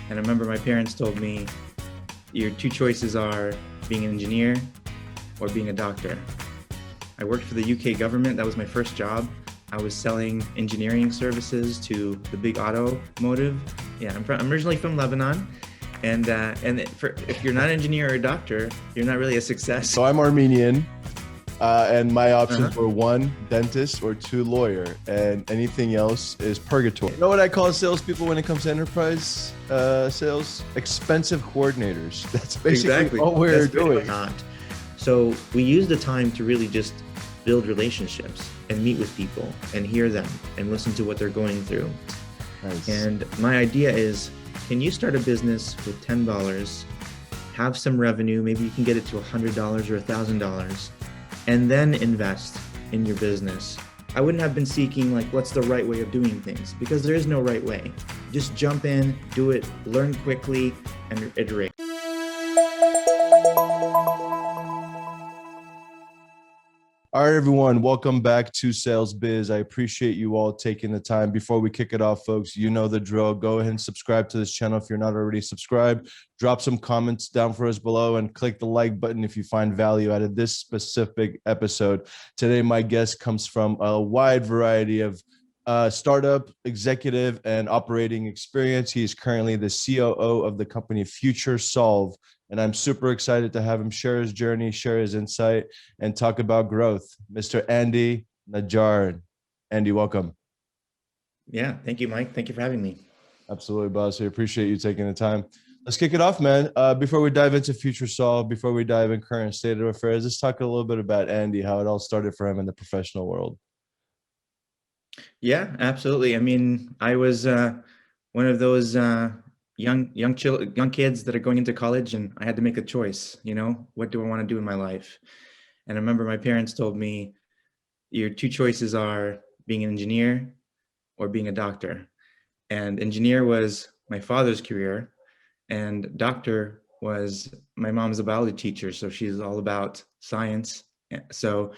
And I remember my parents told me, your two choices are being an engineer or being a doctor. I worked for the UK government. That was my first job. I was selling engineering services to the big automotive. Yeah, I'm originally from Lebanon. And if you're not an engineer or a doctor, you're not really a success. So I'm Armenian, and my options Uh-huh. were one, dentist, or two, lawyer, and anything else is purgatory. You know what I call salespeople when it comes to enterprise sales? Expensive coordinators. That's basically all we're That's pretty doing. much not. So we use the time to really just build relationships and meet with people and hear them and listen to what they're going through. Nice. And my idea is, can you start a business with $10, have some revenue, maybe you can get it to $100 or $1,000, and then invest in your business. I wouldn't have been seeking like, what's the right way of doing things? Because there is no right way. Just jump in, do it, learn quickly, and iterate. All right, everyone, welcome back to SalesBiz. I appreciate you all taking the time. Before we kick it off, folks, you know the drill. Go ahead and subscribe to this channel if you're not already subscribed. Drop some comments down for us below and click the like button if you find value out of this specific episode. Today, my guest comes from a wide variety of startup, executive, and operating experience. He is currently the COO of the company FutureSolve. And I'm super excited to have him share his journey, share his insight, and talk about growth. Mr. Andy Najjar. Andy, welcome. Yeah, thank you, Mike. Thank you for having me. Absolutely, boss. We appreciate you taking the time. Let's kick it off, man. Before we dive into FutureSolve, before we dive in current state of affairs, let's talk a little bit about Andy, how it all started for him in the professional world. Yeah, absolutely. I mean, I was one of those young kids that are going into college, and I had to make a choice. What do I want to do in my life? And I remember my parents told me, your two choices are being an engineer or being a doctor. And engineer was my father's career, and doctor was my mom's a biology teacher, so she's all about science. So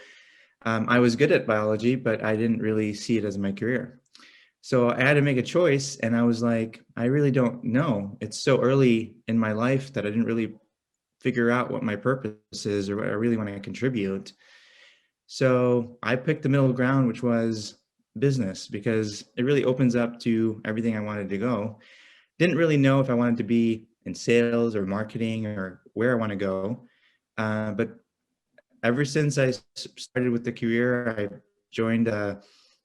I was good at biology, but I didn't really see it as my career. So I had to make a choice, and I was like, I really don't know. It's so early in my life that I didn't really figure out what my purpose is or what I really want to contribute. So I picked the middle ground, which was business, because it really opens up to everything I wanted to go. Didn't really know if I wanted to be in sales or marketing or where I want to go. But ever since I started with the career,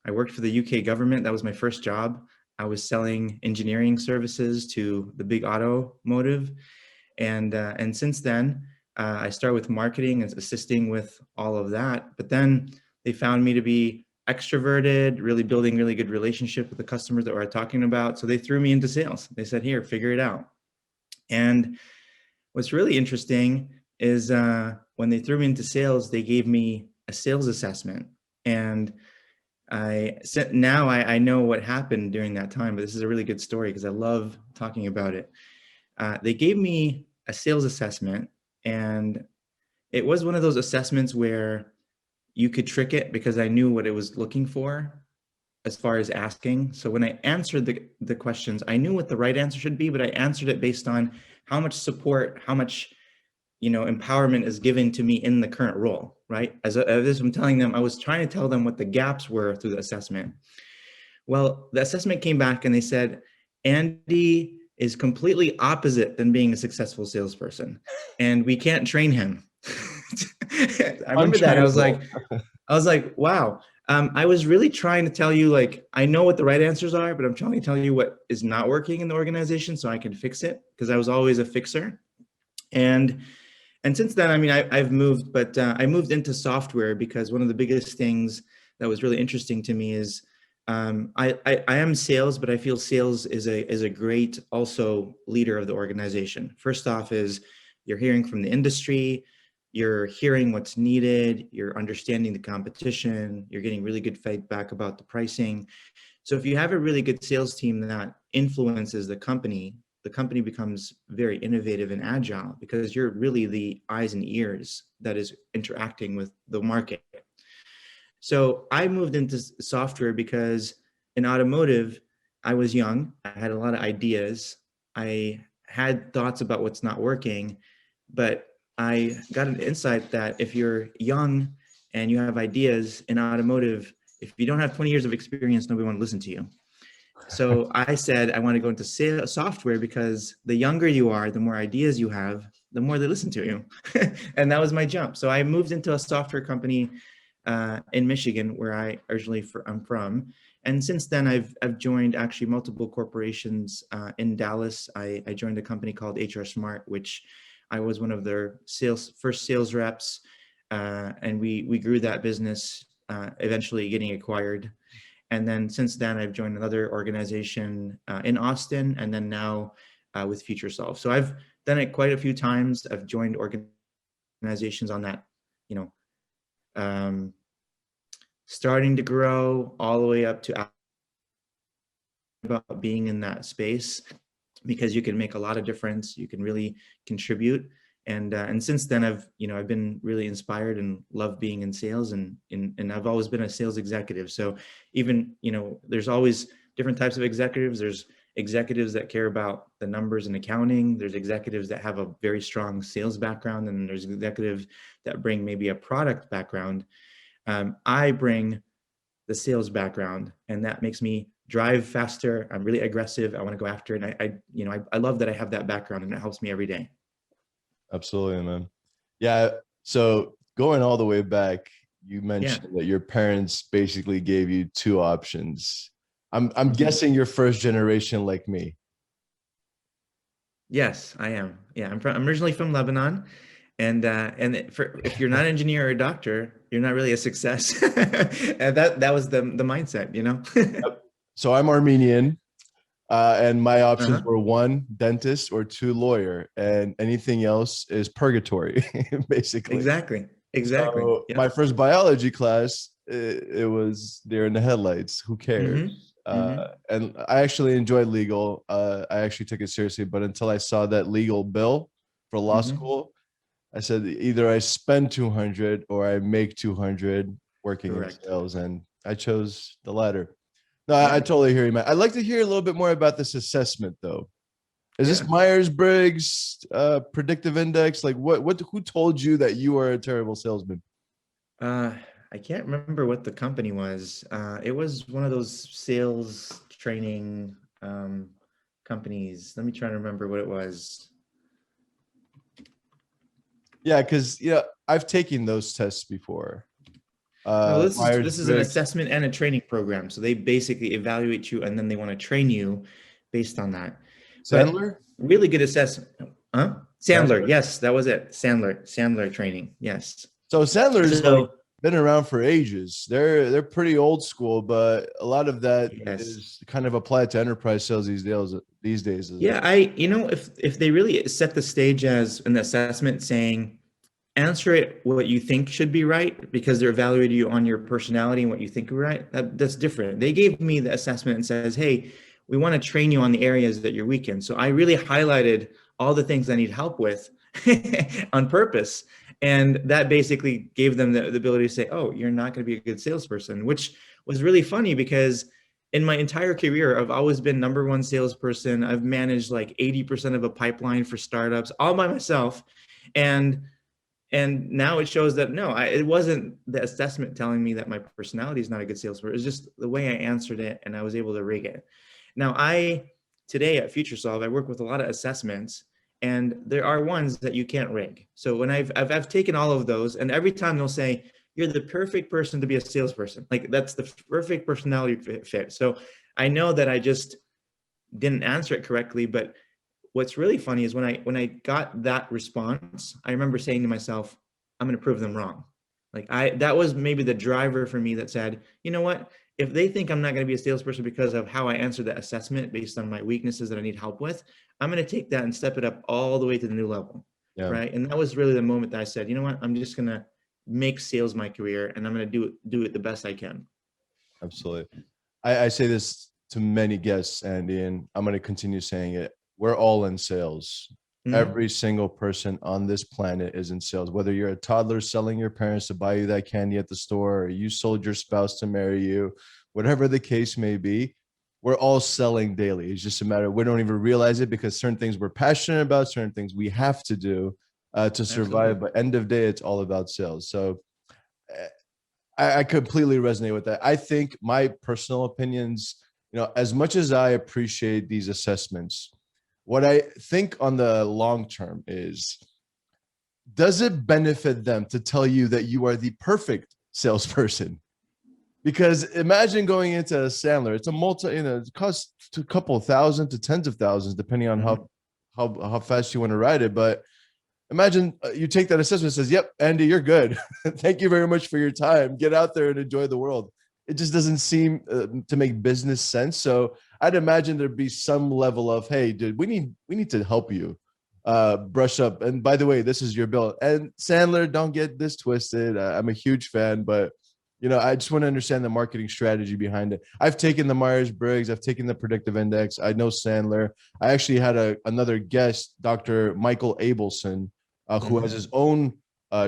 I worked for the UK government. That was my first job. I was selling engineering services to the big automotive. And since then, I started with marketing and assisting with all of that. But then they found me to be extroverted, really building really good relationship with the customers that we're talking about. So they threw me into sales. They said, here, figure it out. And what's really interesting is when they threw me into sales, they gave me a sales assessment. And I know what happened during that time, but this is a really good story because I love talking about it. They gave me a sales assessment, and it was one of those assessments where you could trick it because I knew what it was looking for as far as asking. So when I answered the questions, I knew what the right answer should be, but I answered it based on how much support, how much empowerment is given to me in the current role, right? As I'm telling them, I was trying to tell them what the gaps were through the assessment. Well, the assessment came back and they said, Andy is completely opposite than being a successful salesperson, and we can't train him. I remember that. I was like, wow. I was really trying to tell you, like, I know what the right answers are, but I'm trying to tell you what is not working in the organization so I can fix it, because I was always a fixer. And since then, I mean, I've moved, but I moved into software because one of the biggest things that was really interesting to me is I am sales, but I feel sales is a great also leader of the organization. First off is you're hearing from the industry, you're hearing what's needed, you're understanding the competition, you're getting really good feedback about the pricing. So if you have a really good sales team that influences the company becomes very innovative and agile because you're really the eyes and ears that is interacting with the market. So I moved into software because in automotive, I was young, I had a lot of ideas, I had thoughts about what's not working, but I got an insight that if you're young and you have ideas in automotive, if you don't have 20 years of experience, nobody want to listen to you. So I said, I want to go into software because the younger you are, the more ideas you have, the more they listen to you. And that was my jump. So I moved into a software company in Michigan, where I'm from. And since then, I've joined actually multiple corporations in Dallas. I joined a company called HR Smart, which I was one of their first sales reps. And we grew that business, eventually getting acquired. And then since then, I've joined another organization in Austin, and then now with FutureSolve. So I've done it quite a few times. I've joined organizations on that, you know, starting to grow all the way up to about being in that space, because you can make a lot of difference. You can really contribute. And since then, I've been really inspired and love being in sales, and I've always been a sales executive. So even, there's always different types of executives. There's executives that care about the numbers and accounting. There's executives that have a very strong sales background, and there's executives that bring maybe a product background. I bring the sales background, and that makes me drive faster. I'm really aggressive. I want to go after it. And I love that I have that background, and it helps me every day. Absolutely, man. Yeah. So going all the way back, you mentioned that your parents basically gave you two options. I'm guessing you're first generation like me. Yes, I am. Yeah, I'm originally from Lebanon, and if you're not an engineer or a doctor, you're not really a success. And that was the mindset, Yep. So I'm Armenian, and my options Uh-huh. were one, dentist, or two, lawyer, and anything else is purgatory, basically. Exactly. So Yep. my first biology class, it was deer in the headlights. Who cares? Mm-hmm. Mm-hmm. And I actually enjoyed legal. I actually took it seriously, but until I saw that legal bill for law Mm-hmm. school, I said either I spend 200 or I make 200 working in Correct. sales, and I chose the latter. No, I Yeah. totally hear you, man. I'd like to hear a little bit more about this assessment, though. Is this Yeah. Myers-Briggs predictive index? Like, what? Who told you that you are a terrible salesman? Uh, I can't remember what the company was. It was one of those sales training companies. Let me try to remember what it was. Yeah, because I've taken those tests before. No, this is an Myers-Briggs, assessment and a training program. So they basically evaluate you, and then they want to train you based on that. But Sandler, really good assessment. Huh? Sandler. Sandler. Yes, that was it. Sandler training. Yes. So Sandler's like So been around for ages. They're pretty old school, but a lot of that yes. is kind of applied to enterprise sales these days as Yeah, well. if they really set the stage as an assessment saying, answer it what you think should be right, because they're evaluating you on your personality and what you think are right, that's different. They gave me the assessment and says, hey, we want to train you on the areas that you're weak in. So I really highlighted all the things I need help with on purpose. And that basically gave them the ability to say, oh, you're not going to be a good salesperson, which was really funny because in my entire career, I've always been number one salesperson. I've managed like 80% of a pipeline for startups all by myself. And now it shows that no, it wasn't the assessment telling me that my personality is not a good salesperson. It's just the way I answered it, and I was able to rig it. Now, today at FutureSolve, I work with a lot of assessments, and there are ones that you can't rig. So when I've taken all of those, and every time they'll say, you're the perfect person to be a salesperson. Like that's the perfect personality fit. So I know that I just didn't answer it correctly, but what's really funny is when I got that response, I remember saying to myself, I'm going to prove them wrong. Like that was maybe the driver for me that said, you know what, if they think I'm not going to be a salesperson because of how I answered that assessment based on my weaknesses that I need help with, I'm going to take that and step it up all the way to the new level. Yeah, Right. And that was really the moment that I said, you know what, I'm just going to make sales my career, and I'm going to do it the best I can. absolutely. I say this to many guests, Andy, and I'm going to continue saying it. We're all in sales. Mm-hmm. Every single person on this planet is in sales. Whether you're a toddler selling your parents to buy you that candy at the store, or you sold your spouse to marry you, whatever the case may be, we're all selling daily. It's just a matter of, we don't even realize it because certain things we're passionate about, certain things we have to do to survive. Absolutely. But end of day, it's all about sales. So I completely resonate with that. I think my personal opinions, as much as I appreciate these assessments, what I think on the long term is, does it benefit them to tell you that you are the perfect salesperson? Because imagine going into a Sandler, it's a it costs a couple of thousand to tens of thousands, depending on Mhm. how fast you want to ride it. But imagine you take that assessment and says, yep, Andy, you're good. Thank you very much for your time. Get out there and enjoy the world. It just doesn't seem to make business sense. So I'd imagine there'd be some level of, hey, dude, we need to help you brush up. And by the way, this is your bill. And Sandler, don't get this twisted. I'm a huge fan, but I just want to understand the marketing strategy behind it. I've taken the Myers-Briggs, I've taken the predictive index. I know Sandler. I actually had another guest, Dr. Michael Abelson, who has Mhm. his own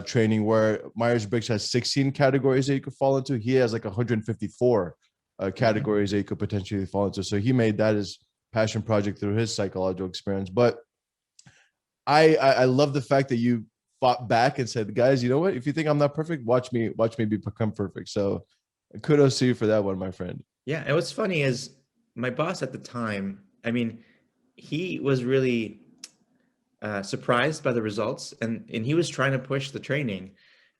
training where Myers-Briggs has 16 categories that you could fall into. He has like 154 Mhm. categories that you could potentially fall into. So he made that his passion project through his psychological experience. But I love the fact that you fought back and said, guys, you know what? If you think I'm not perfect, watch me become perfect. So kudos to you for that one, my friend. Yeah, and what's funny is my boss at the time, I mean, he was really surprised by the results, and he was trying to push the training.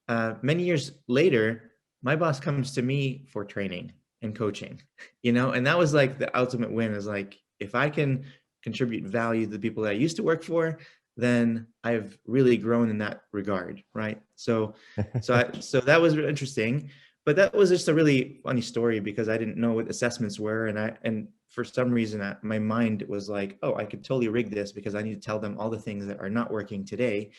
Many years later, my boss comes to me for training and coaching, and that was like the ultimate win is like, if I can contribute value to the people that I used to work for, then I've really grown in that regard, right? So that was interesting, but that was just a really funny story because I didn't know what assessments were, and for some reason my mind was like, oh, I could totally rig this because I need to tell them all the things that are not working today.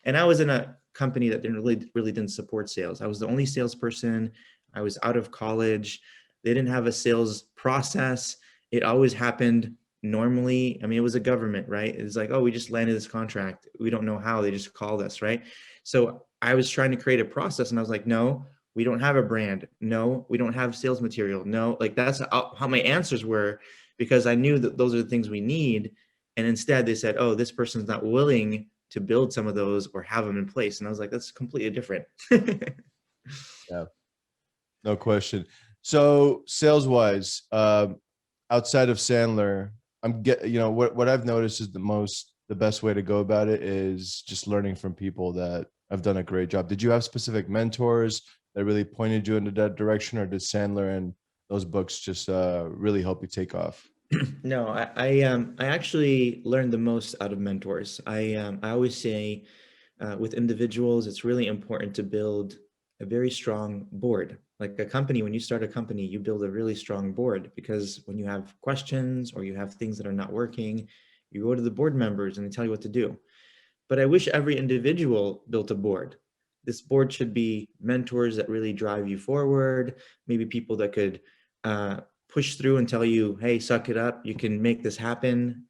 And I was in a company that really didn't support sales. I was the only salesperson. I was out of college. They didn't have a sales process. It always happened normally. I mean, it was a government, right? It's like, oh, we just landed this contract. We don't know how. They just called us, right? So I was trying to create a process, and I was like, no, we don't have a brand. No, we don't have sales material. No, like that's how my answers were, because I knew that those are the things we need. And instead they said, oh, this person's not willing to build some of those or have them in place. And I was like, that's completely different. Yeah, no question. So sales wise, outside of Sandler, what I've noticed is the best way to go about it is just learning from people that have done a great job. Did you have specific mentors that really pointed you into that direction, or did Sandler and those books just really help you take off? No, I actually learned the most out of mentors. I always say with individuals, it's really important to build a very strong board. Like a company, when you start a company, you build a really strong board, because when you have questions or you have things that are not working, you go to the board members and they tell you what to do. But I wish every individual built a board. This board should be mentors that really drive you forward, maybe people that could push through and tell you, hey, suck it up, you can make this happen.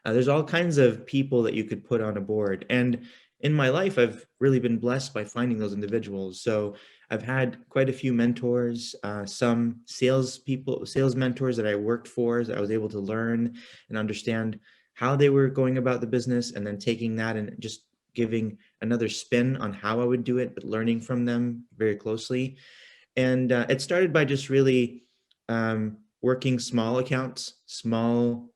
There's all kinds of people that you could put on a board. And in my life, I've really been blessed by finding those individuals. So I've had quite a few mentors, some sales mentors that I worked for, that I was able to learn and understand how they were going about the business, and then taking that and just giving another spin on how I would do it, but learning from them very closely. And it started by just really working small accounts, small,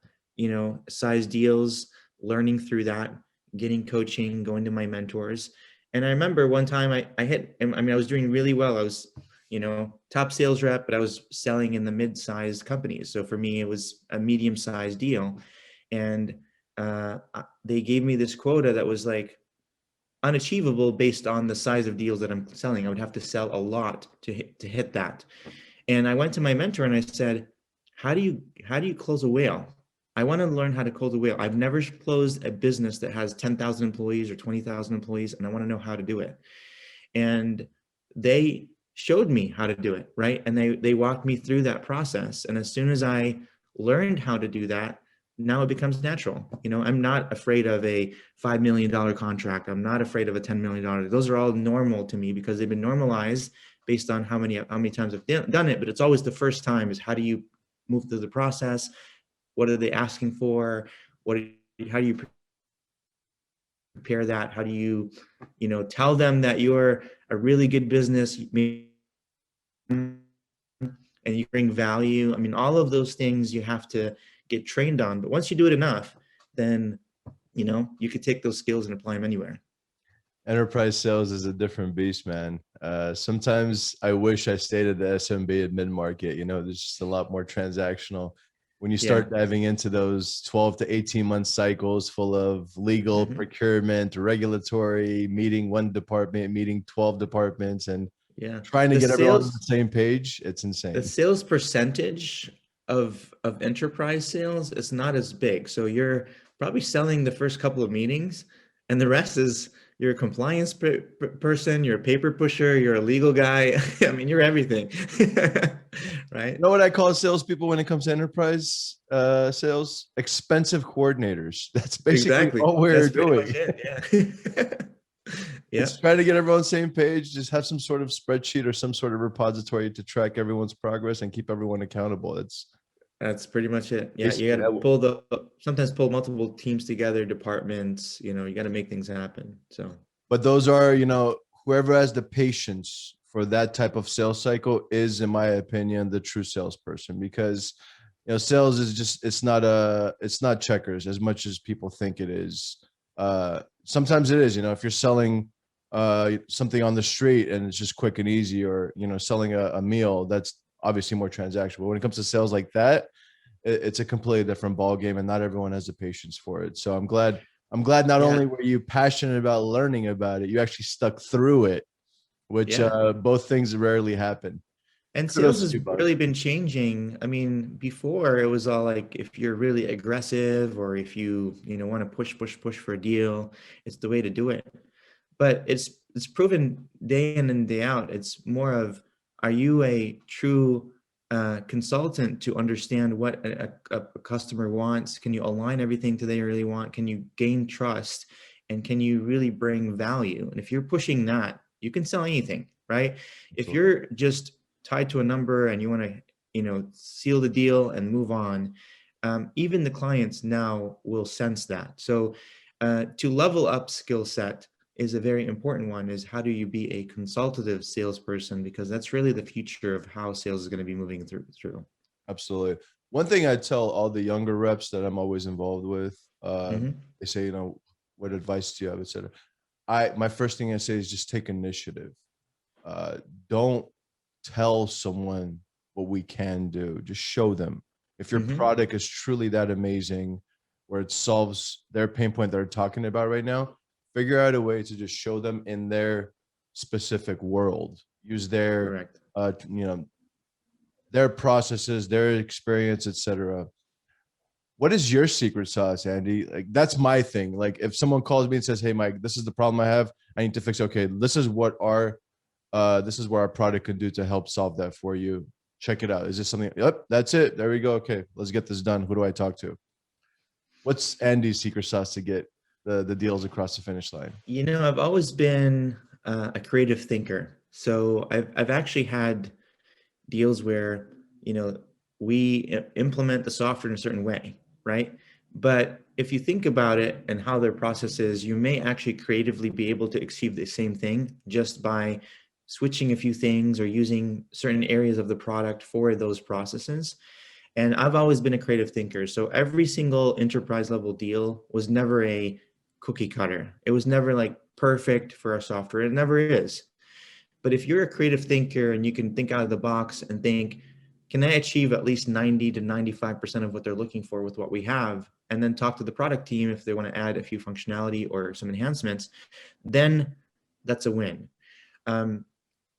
size deals, learning through that, getting coaching, going to my mentors. And I remember one time I was doing really well. I was, top sales rep, but I was selling in the mid-sized companies. So for me, it was a medium-sized deal. And they gave me this quota that was like unachievable based on the size of deals that I'm selling. I would have to sell a lot to hit that. And I went to my mentor and I said, how do you close a whale? I want to learn how to close a whale. I've never closed a business that has 10,000 employees or 20,000 employees, and I want to know how to do it. And they showed me how to do it, right? And they walked me through that process. And as soon as I learned how to do that, now it becomes natural. I'm not afraid of a $5 million contract. I'm not afraid of a $10 million. Those are all normal to me because they've been normalized based on how many times I've done it. But it's always the first time is, how do you move through the process? What are they asking for? How do you prepare that? How do you, tell them that you're a really good business and you bring value? I mean, all of those things you have to get trained on. But once you do it enough, then, you could take those skills and apply them anywhere. Enterprise sales is a different beast, man. Sometimes I wish I stayed at the SMB at mid-market. There's just a lot more transactional. When you start diving into those 12 to 18 month cycles full of legal, procurement, regulatory, meeting one department, meeting 12 departments, and trying to get everyone on the same page, it's insane. The sales percentage of enterprise sales is not as big. So you're probably selling the first couple of meetings, and the rest is you're a compliance person, you're a paper pusher, you're a legal guy. I mean, you're everything, right? You know what I call salespeople when it comes to enterprise sales? Expensive coordinators. That's basically all we're doing. It's trying to get everyone on the same page. Just have some sort of spreadsheet or some sort of repository to track everyone's progress and keep everyone accountable. That's pretty much it. Yeah, you got to sometimes pull multiple teams together, departments. You got to make things happen. So, but those are, whoever has the patience for that type of sales cycle is, in my opinion, the true salesperson, because sales is just, it's not checkers as much as people think it is. Sometimes it is, if you're selling something on the street and it's just quick and easy, or selling a meal, that's obviously more transactional. But when it comes to sales like that, it's a completely different ball game, and not everyone has the patience for it. So I'm glad not only were you passionate about learning about it, you actually stuck through it, which both things rarely happen. And sales has really been changing. I mean, before it was all like, if you're really aggressive, or if you want to push for a deal, it's the way to do it. But it's proven day in and day out. It's more of, are you a true consultant to understand what a customer wants? Can you align everything to they really want? Can you gain trust? And can you really bring value? And if you're pushing that, you can sell anything, right? If you're just tied to a number and you want to, seal the deal and move on, even the clients now will sense that. So to level up skill set is a very important one, is how do you be a consultative salesperson? Because that's really the future of how sales is going to be moving through. Absolutely. One thing I tell all the younger reps that I'm always involved with, they say, what advice do you have, et cetera. My first thing I say is just take initiative. Don't tell someone what we can do. Just show them. If your product is truly that amazing, where it solves their pain point they're talking about right now, figure out a way to just show them in their specific world. Use their, their processes, their experience, etc. What is your secret sauce, Andy? Like, that's my thing. Like, if someone calls me and says, "Hey, Mike, this is the problem I have. I need to fix." Okay, this is what this is what our product can do to help solve that for you. Check it out. Is this something? Yep, that's it. There we go. Okay, let's get this done. Who do I talk to? What's Andy's secret sauce to get the deals across the finish line? I've always been a creative thinker. So I've actually had deals where, we implement the software in a certain way, right? But if you think about it and how their process is, you may actually creatively be able to achieve the same thing just by switching a few things or using certain areas of the product for those processes. And I've always been a creative thinker. So every single enterprise level deal was never a cookie cutter. It was never like perfect for our software. It never is. But if you're a creative thinker and you can think out of the box and think, can I achieve at least 90 to 95% of what they're looking for with what we have? And then talk to the product team if they want to add a few functionality or some enhancements, then that's a win.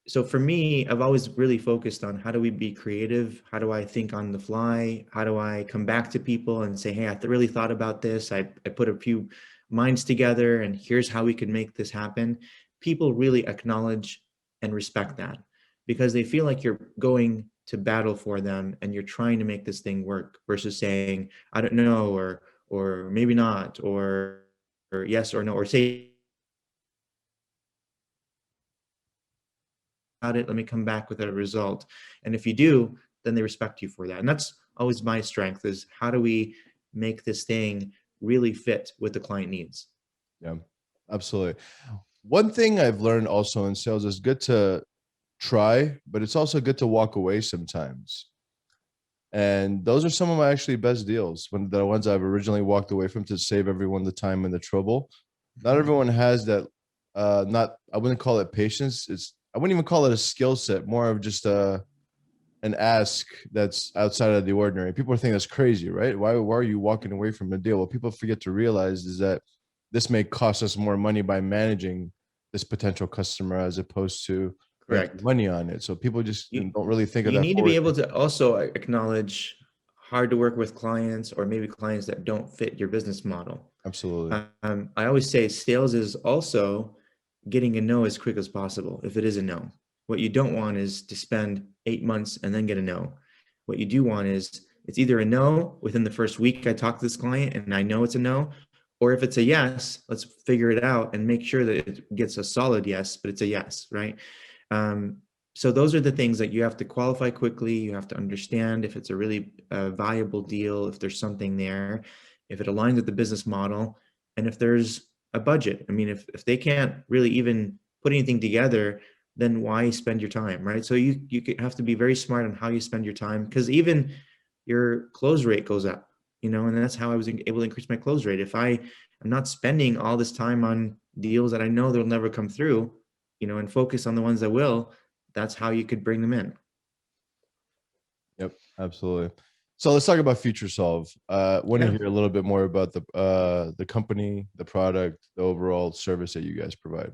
So for me, I've always really focused on, how do we be creative? How do I think on the fly? How do I come back to people and say, hey, I really thought about this. I put a few minds together and here's how we can make this happen. People really acknowledge and respect that, because they feel like you're going to battle for them and you're trying to make this thing work, versus saying, I don't know, or maybe not, or yes or no, or say about it, let me come back with a result. And if you do, then they respect you for that. And that's always my strength is how do we make this thing really fit what the client needs. Yeah, absolutely. One thing I've learned also in sales is good to try, but it's also good to walk away sometimes. And those are some of my actually best deals, when the ones I've originally walked away from to save everyone the time and the trouble. Not everyone has that. Not, I wouldn't call it patience. I wouldn't even call it a skill set. More of just an ask that's outside of the ordinary. People think that's crazy, right? Why are you walking away from a deal? What people forget to realize is that this may cost us more money by managing this potential customer as opposed to making Correct. money on it. So people just You, don't really think of you that need to be forward able thinking. to also acknowledge hard to work with clients or maybe clients that don't fit your business model. Absolutely. I always say sales is also getting a no as quick as possible if it is a no. What you don't want is to spend 8 months and then get a no. What you do want is it's either a no within the first week I talk to this client and I know it's a no, or if it's a yes, let's figure it out and make sure that it gets a solid yes, but it's a yes, right? Um, so those are the things that you have to qualify quickly. You have to understand if it's a really viable deal, if there's something there, if it aligns with the business model, and if there's a budget. I mean, if they can't really even put anything together, then why spend your time, right? So you have to be very smart on how you spend your time, because even your close rate goes up, and that's how I was able to increase my close rate. If I am not spending all this time on deals that I know they'll never come through, and focus on the ones that will, that's how you could bring them in. Yep, absolutely. So let's talk about FutureSolve. Want to Yeah. hear a little bit more about the company, the product, the overall service that you guys provide.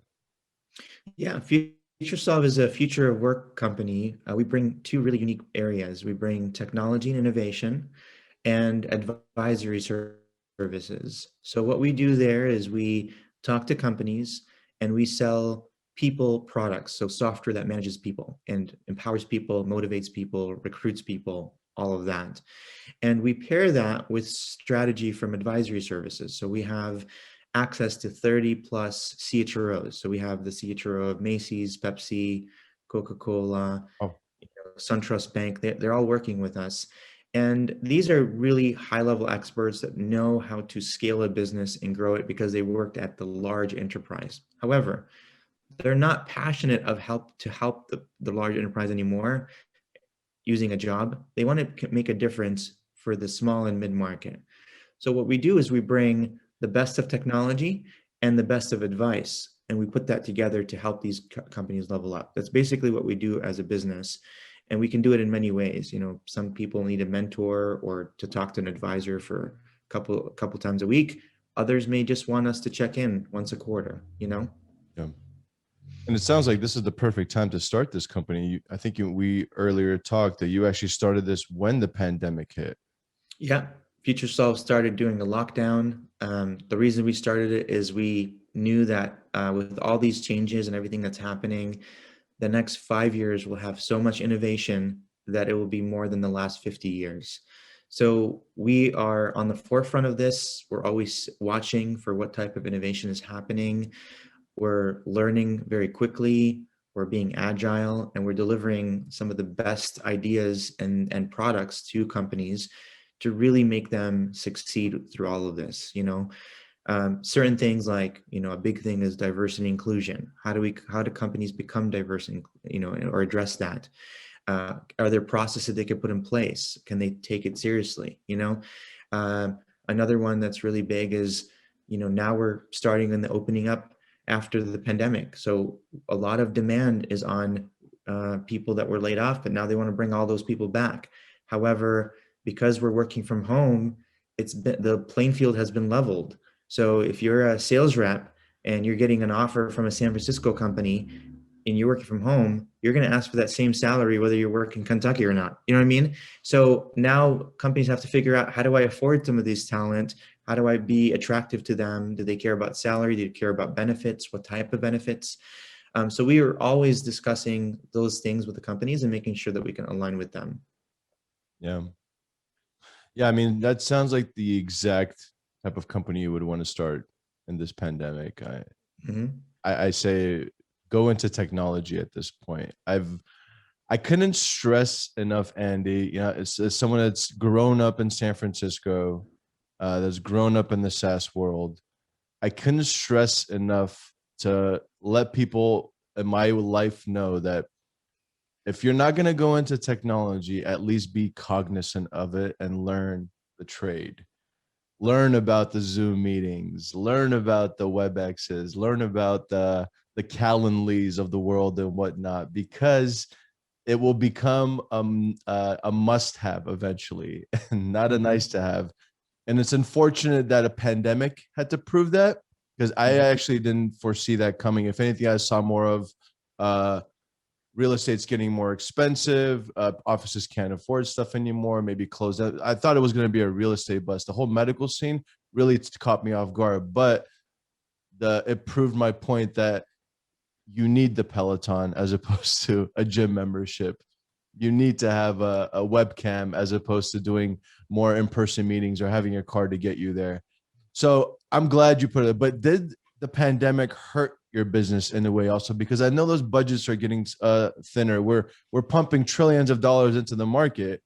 Yeah. FutureSolve is a future of work company. We bring two really unique areas. We bring technology and innovation and advisory services. So what we do there is we talk to companies and we sell people products. So software that manages people and empowers people, motivates people, recruits people, all of that. And we pair that with strategy from advisory services. So we have access to 30 plus CHROs. So we have the CHRO of Macy's, Pepsi, Coca-Cola, Oh, SunTrust Bank. They're all working with us. And these are really high level experts that know how to scale a business and grow it because they worked at the large enterprise. However, they're not passionate of help the large enterprise anymore using a job. They want to make a difference for the small and mid market. So what we do is we bring the best of technology and the best of advice, and we put that together to help these companies level up. That's basically what we do as a business. And we can do it in many ways. Some people need a mentor or to talk to an advisor for a couple times a week. Others may just want us to check in once a quarter. yeah. And it sounds like this is the perfect time to start this company. I think we earlier talked that you actually started this when the pandemic hit. Yeah, FutureSolve started during the lockdown. The reason we started it is we knew that with all these changes and everything that's happening, the next 5 years will have so much innovation that it will be more than the last 50 years. So we are on the forefront of this. We're always watching for what type of innovation is happening. We're learning very quickly. We're being agile, and we're delivering some of the best ideas and products to companies to really make them succeed through all of this. Certain things like, a big thing is diversity and inclusion. How do companies become diverse and, or address that? Are there processes they can put in place? Can they take it seriously? Uh, Another one that's really big is, now we're starting in the opening up after the pandemic. So a lot of demand is on people that were laid off, but now they want to bring all those people back. However, because we're working from home, the playing field has been leveled. So if you're a sales rep and you're getting an offer from a San Francisco company and you're working from home, you're going to ask for that same salary whether you're working in Kentucky or not. You know what I mean? So now companies have to figure out, how do I afford some of these talent? How do I be attractive to them? Do they care about salary? Do they care about benefits? What type of benefits? So we are always discussing those things with the companies and making sure that we can align with them. Yeah. Yeah. I mean, that sounds like the exact type of company you would want to start in this pandemic. I say go into technology at this point. I couldn't stress enough, Andy. You know, it's someone that's grown up in San Francisco, that's grown up in the SaaS world. I couldn't stress enough to let people in my life know that if you're not going to go into technology, at least be cognizant of it and learn the trade. Learn about the Zoom meetings, learn about the WebExes, learn about the Calendlys of the world and whatnot, because it will become a must-have eventually, and not a Mhm. nice to have. And it's unfortunate that a pandemic had to prove that, because I Mhm. actually didn't foresee that coming. If anything, I saw more of uh, real estate's getting more expensive. Offices can't afford stuff anymore. Maybe close out. I thought it was going to be a real estate bust. The whole medical scene really caught me off guard, but it proved my point that you need the Peloton as opposed to a gym membership. You need to have a webcam as opposed to doing more in-person meetings or having a car to get you there. So I'm glad you put it. But did the pandemic hurt your business in a way also? Because I know those budgets are getting thinner. We're pumping trillions of dollars into the market,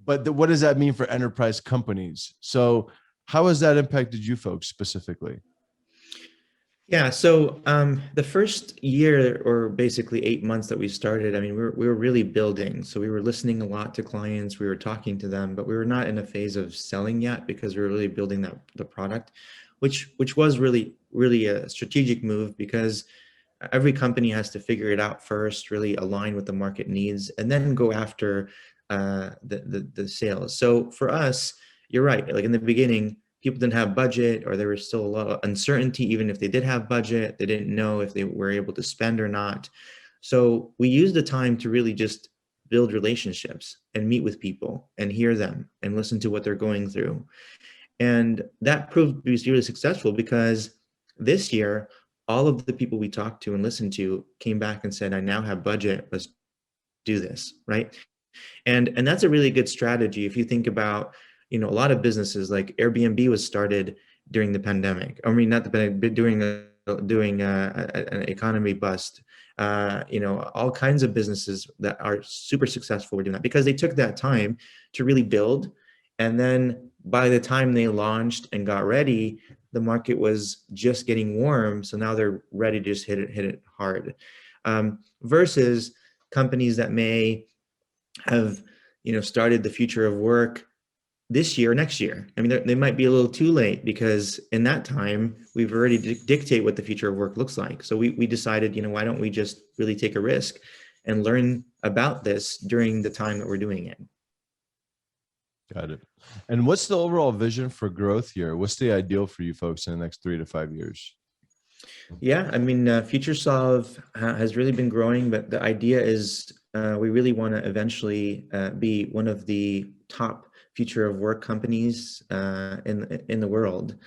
but what does that mean for enterprise companies? So how has that impacted you folks specifically? Yeah, so the first year, or basically 8 months that we started, I mean, we were really building. So we were listening a lot to clients, we were talking to them, but we were not in a phase of selling yet because we were really building the product, which was really a strategic move, because every company has to figure it out first, really align with the market needs, and then go after the sales. So for us, you're right. Like in the beginning, people didn't have budget, or there was still a lot of uncertainty. Even if they did have budget, they didn't know if they were able to spend or not. So we used the time to really just build relationships and meet with people and hear them and listen to what they're going through. And that proved to be really successful, because this year, all of the people we talked to and listened to came back and said, I now have budget, let's do this, right? And that's a really good strategy. If you think about, a lot of businesses, like Airbnb was started during the pandemic. I mean, not the pandemic, but doing an economy bust. All kinds of businesses that are super successful were doing that because they took that time to really build. And then by the time they launched and got ready, the market was just getting warm. So now they're ready to just hit it hard. Versus companies that may have started the future of work this year, next year. I mean, they might be a little too late, because in that time we've already dictate what the future of work looks like. So we decided, why don't we just really take a risk and learn about this during the time that we're doing it. Got it. And what's the overall vision for growth here? What's the ideal for you folks in the next 3 to 5 years? Yeah, I mean, FutureSolve has really been growing, but the idea is we really want to eventually be one of the top future of work companies in the world.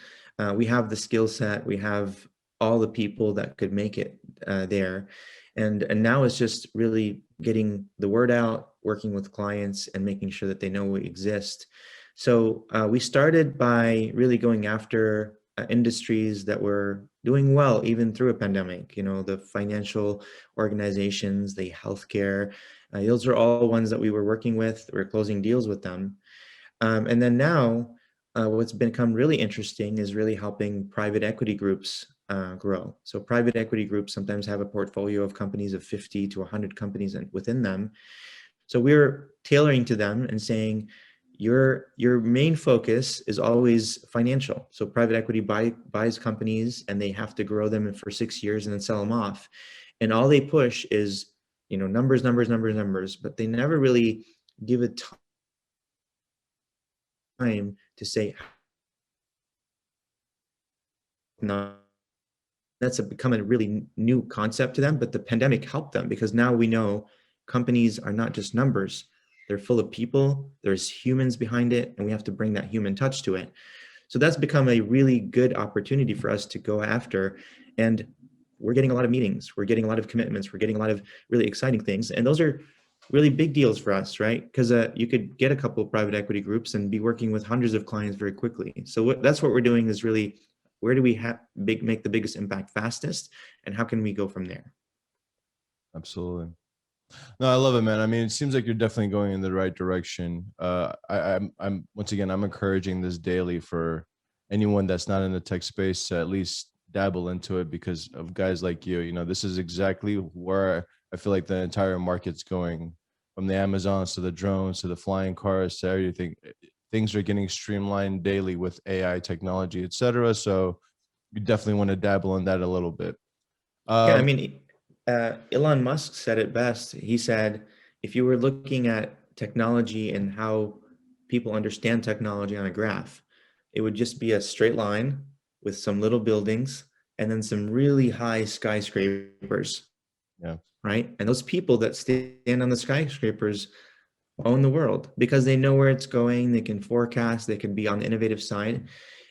We have the skill set, we have all the people that could make it there, and now it's just really getting the word out, working with clients, and making sure that they know we exist. So we started by really going after industries that were doing well even through a pandemic. The financial organizations, the healthcare, those are all ones that we were working with. We're closing deals with them. And then now, what's become really interesting is really helping private equity groups grow. So private equity groups sometimes have a portfolio of companies of 50 to 100 companies within them. So we're tailoring to them and saying, your main focus is always financial. So private equity buys companies, and they have to grow them for 6 years and then sell them off. And all they push is, numbers, numbers, numbers, numbers, but they never really give it time to say, no, become a really new concept to them. But the pandemic helped them, because now we know companies are not just numbers. They're full of people, there's humans behind it, and we have to bring that human touch to it. So that's become a really good opportunity for us to go after. And we're getting a lot of meetings, we're getting a lot of commitments, we're getting a lot of really exciting things. And those are really big deals for us, right? Because you could get a couple of private equity groups and be working with hundreds of clients very quickly. So that's what we're doing, is really, where do we make the biggest impact fastest, and how can we go from there? Absolutely. No, I love it, man. I mean, it seems like you're definitely going in the right direction. I'm once again, I'm encouraging this daily for anyone that's not in the tech space to at least dabble into it because of guys like you. You know, this is exactly where I feel like the entire market's going, from the Amazons to the drones to the flying cars to everything. Things are getting streamlined daily with AI technology, et cetera. So you definitely want to dabble in that a little bit. Yeah, I Um, mean, Elon Musk said it best. He said, if you were looking at technology and how people understand technology on a graph, it would just be a straight line with some little buildings and then some really high skyscrapers, yeah, right? And those people that stand on the skyscrapers own the world because they know where it's going. They can forecast, they can be on the innovative side.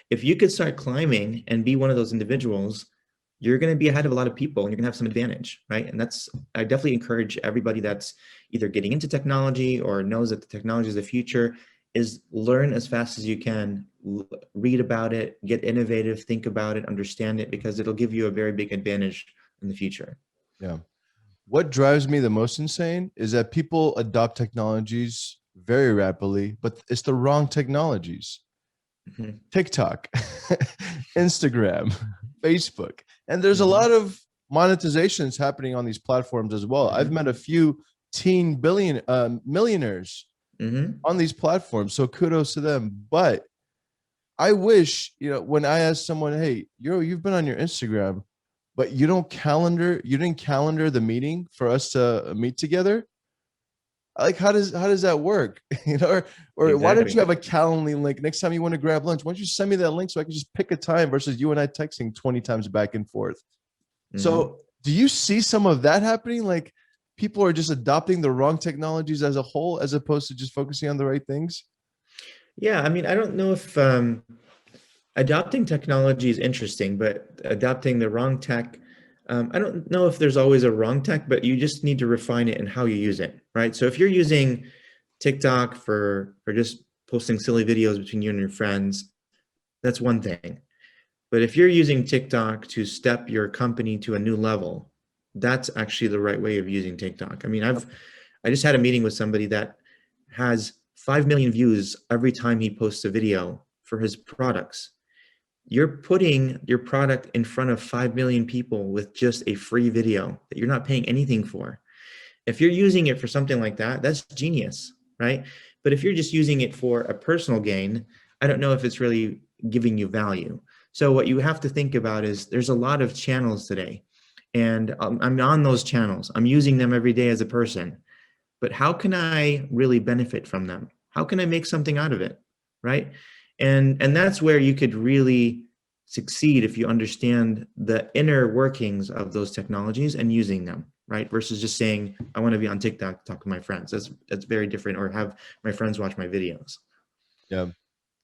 If you could start climbing and be one of those individuals, you're going to be ahead of a lot of people and you're going to have some advantage, right? And that's, I definitely encourage everybody that's either getting into technology or knows that the technology is the future, is learn as fast as you can, read about it, get innovative, think about it, understand it, because it'll give you a very big advantage in the future. yeah. What drives me the most insane is that people adopt technologies very rapidly, but it's the wrong technologies. Mhm. TikTok, Instagram, Facebook. And there's a Mhm. lot of monetizations happening on these platforms as well. I've Mhm. met a few millionaires Mhm. on these platforms. So kudos to them. But I wish, when I ask someone, hey, you've been on your Instagram, but you didn't calendar the meeting for us to meet together. Like, how does that work? Or why don't Exactly. you have a Calendly link next time you want to grab lunch? Why don't you send me that link so I can just pick a time versus you and I texting 20 times back and forth? Mhm. So do you see some of that happening? Like people are just adopting the wrong technologies as a whole, as opposed to just focusing on the right things? Yeah, I mean, I don't know if adopting technology is interesting, but adopting the wrong tech, I don't know if there's always a wrong tech, but you just need to refine it and how you use it, right? So if you're using TikTok for just posting silly videos between you and your friends, that's one thing. But if you're using TikTok to step your company to a new level, that's actually the right way of using TikTok. I mean, I just had a meeting with somebody that has 5 million views every time he posts a video for his products. You're putting your product in front of 5 million people with just a free video that you're not paying anything for. If you're using it for something like that, that's genius, right? But if you're just using it for a personal gain, I don't know if it's really giving you value. So what you have to think about is there's a lot of channels today, and I'm on those channels. I'm using them every day as a person, but how can I really benefit from them? How can I make something out of it? Right. And that's where you could really succeed if you understand the inner workings of those technologies and using them, right? Versus just saying, I want to be on TikTok, talk to my friends. That's very different, or have my friends watch my videos. Yeah.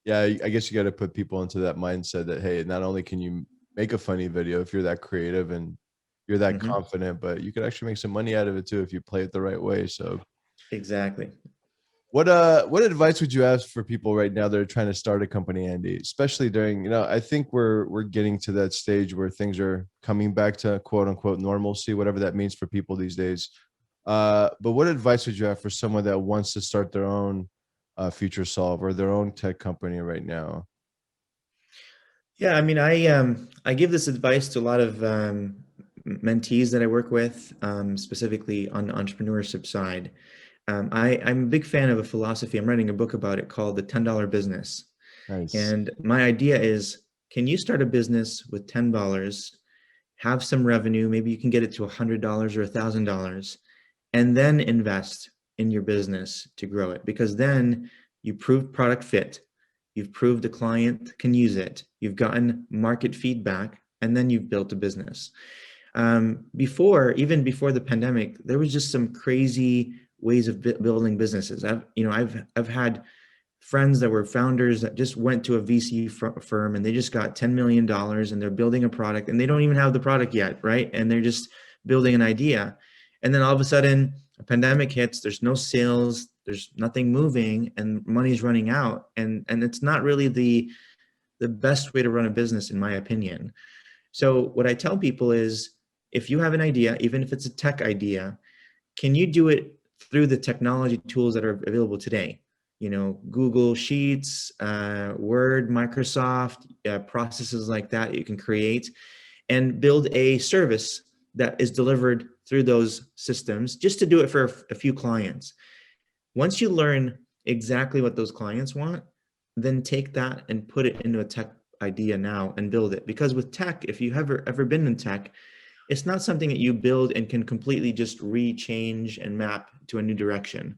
Yeah. I guess you got to put people into that mindset that, hey, not only can you make a funny video if you're that creative and you're that Hmm. confident, but you could actually make some money out of it too if you play it the right way. So Exactly. what advice would you have for people right now that are trying to start a company, Andy? Especially during, I think we're getting to that stage where things are coming back to quote unquote normalcy, whatever that means for people these days. But what advice would you have for someone that wants to start their own FutureSolve or their own tech company right now? Yeah, I mean, I give this advice to a lot of mentees that I work with, specifically on the entrepreneurship side. I'm a big fan of a philosophy. I'm writing a book about it called The $10 Business. Nice. And my idea is, can you start a business with $10, have some revenue, maybe you can get it to $100 or $1,000, and then invest in your business to grow it? Because then you prove product fit, you've proved the client can use it, you've gotten market feedback, and then you've built a business. Even before the pandemic, there was just some crazy ways of building businesses. I've had friends that were founders that just went to a VC firm and they just got $10 million and they're building a product and they don't even have the product yet, right? And they're just building an idea. And then all of a sudden, a pandemic hits, there's no sales, there's nothing moving, and money's running out. And it's not really the best way to run a business, in my opinion. So what I tell people is, if you have an idea, even if it's a tech idea, can you do it through the technology tools that are available today? Google Sheets, Word, Microsoft, processes like that you can create and build a service that is delivered through those systems just to do it for a few clients. Once you learn exactly what those clients want, then take that and put it into a tech idea now and build it. Because with tech, if you have ever been in tech, it's not something that you build and can completely just rechange and map to a new direction.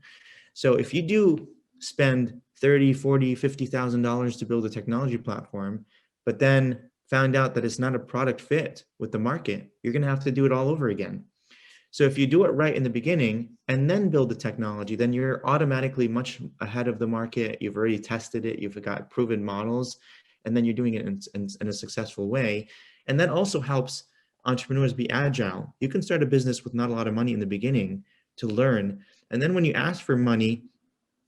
So if you do spend 30, 40, $50,000 to build a technology platform, but then found out that it's not a product fit with the market, you're going to have to do it all over again. So if you do it right in the beginning and then build the technology, then you're automatically much ahead of the market. You've already tested it. You've got proven models, and then you're doing it in a successful way. And that also helps entrepreneurs be agile. You can start a business with not a lot of money in the beginning to learn. And then when you ask for money,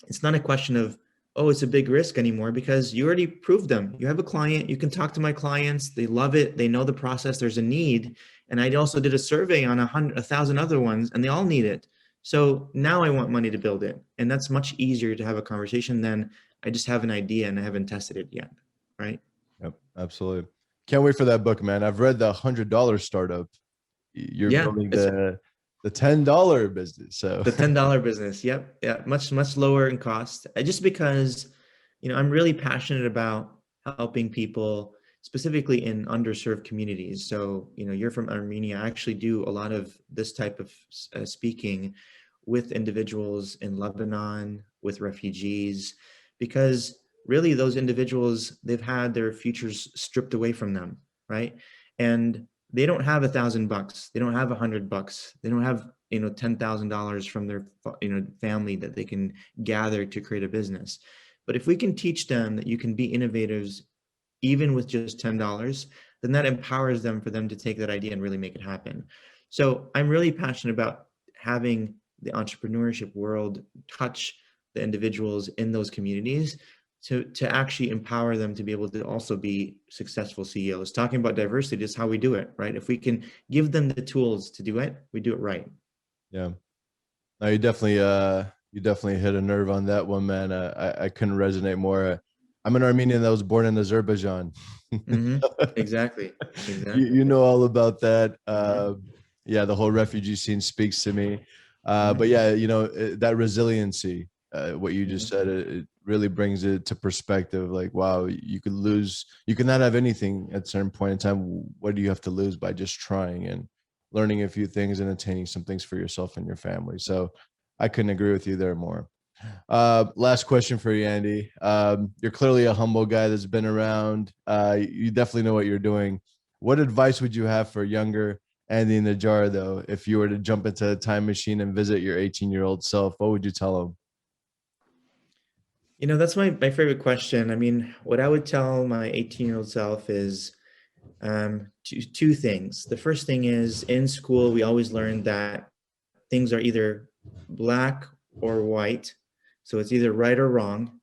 it's not a question of, oh, it's a big risk anymore, because you already proved them. You have a client, you can talk to my clients, they love it, they know the process, there's a need. And I also did a survey on 1,000 other ones, and they all need it. So now I want money to build it. And that's much easier to have a conversation than I just have an idea and I haven't tested it yet, right? Yep, absolutely. Can't wait for that book, man. I've read the $100 startup. You're Yeah, building it's the $10 business. So the $10 business. Yep. Yeah. Much lower in cost. Just because, I'm really passionate about helping people specifically in underserved communities. So, you're from Armenia. I actually do a lot of this type of speaking with individuals in Lebanon, with refugees, because really those individuals, they've had their futures stripped away from them, right? And they don't have $1,000. They don't have $100. They don't have $10,000 from their family that they can gather to create a business. But if we can teach them that you can be innovators even with just $10, then that empowers them for them to take that idea and really make it happen. So I'm really passionate about having the entrepreneurship world touch the individuals in those communities to actually empower them to be able to also be successful CEOs. Talking about diversity is how we do it, right? If we can give them the tools to do it, we do it right. yeah. No, you definitely hit a nerve on that one, man. I couldn't resonate more. I'm an Armenian that was born in Azerbaijan. Mm-hmm. Exactly. You know all about that. Mm-hmm. Yeah, the whole refugee scene speaks to me. Mm-hmm. But yeah, that resiliency, what you just Mm-hmm. said, it really brings it to perspective. Like, wow, you could lose, you could not have anything at a certain point in time. What do you have to lose by just trying and learning a few things and attaining some things for yourself and your family? So I couldn't agree with you there more. Last question for you, Andy. You're clearly a humble guy that's been around. You definitely know what you're doing. What advice would you have for younger Andy Najjar, though, if you were to jump into a time machine and visit your 18-year-old self? What would you tell him? That's my favorite question. I mean, what I would tell my 18-year-old self is two things. The first thing is, in school, we always learned that things are either black or white. So it's either right or wrong.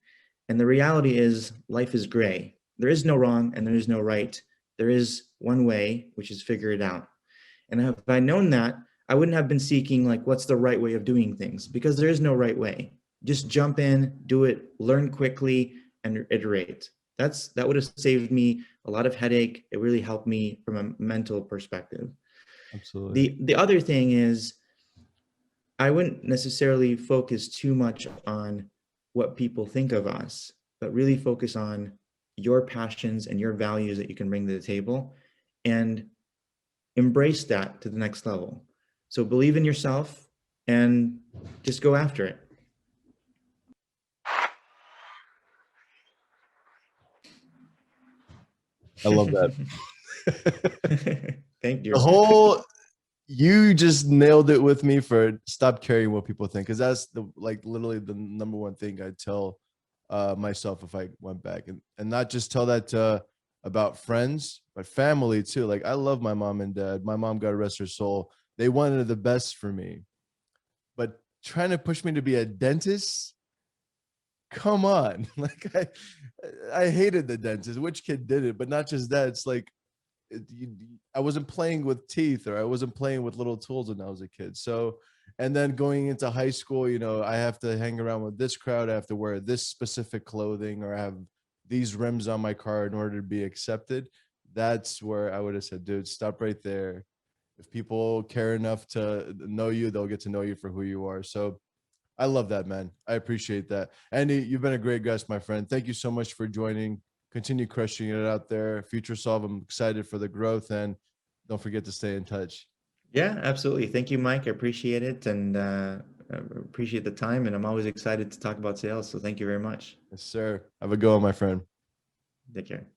And the reality is life is gray. There is no wrong and there is no right. There is one way, which is figure it out. And if I known that, I wouldn't have been seeking like what's the right way of doing things, because there is no right way. Just jump in, do it, learn quickly, and iterate. That would have saved me a lot of headache. It really helped me from a mental perspective. Absolutely. The other thing is, I wouldn't necessarily focus too much on what people think of us, but really focus on your passions and your values that you can bring to the table, and embrace that to the next level. So believe in yourself and just go after it. I love that. Thank The you. whole you just nailed it with me for stop caring what people think, because that's the like literally the number one thing I tell myself if I went back, and not just tell that to about friends but family too. Like, I love my mom and dad. My mom, God rest her soul, they wanted the best for me, but trying to push me to be a dentist, come on. Like, I hated the dentist. Which kid did it? But not just that, it's like I wasn't playing with teeth, or I wasn't playing with little tools when I was a kid. So And then going into high school, you know, I have to hang around with this crowd. I have to wear this specific clothing, or I have these rims on my car in order to be accepted. That's where I would have said, dude, stop right there. If people care enough to know you, they'll get to know you for who you are. So I love that, man. I appreciate that. Andy, you've been a great guest, my friend. Thank you so much for joining. Continue crushing it out there. FutureSolve, I'm excited for the growth, and don't forget to stay in touch. Yeah, absolutely. Thank you, Mike. I appreciate it, and I appreciate the time. And I'm always excited to talk about sales. So thank you very much. Yes, sir. Have a go, my friend. Take care.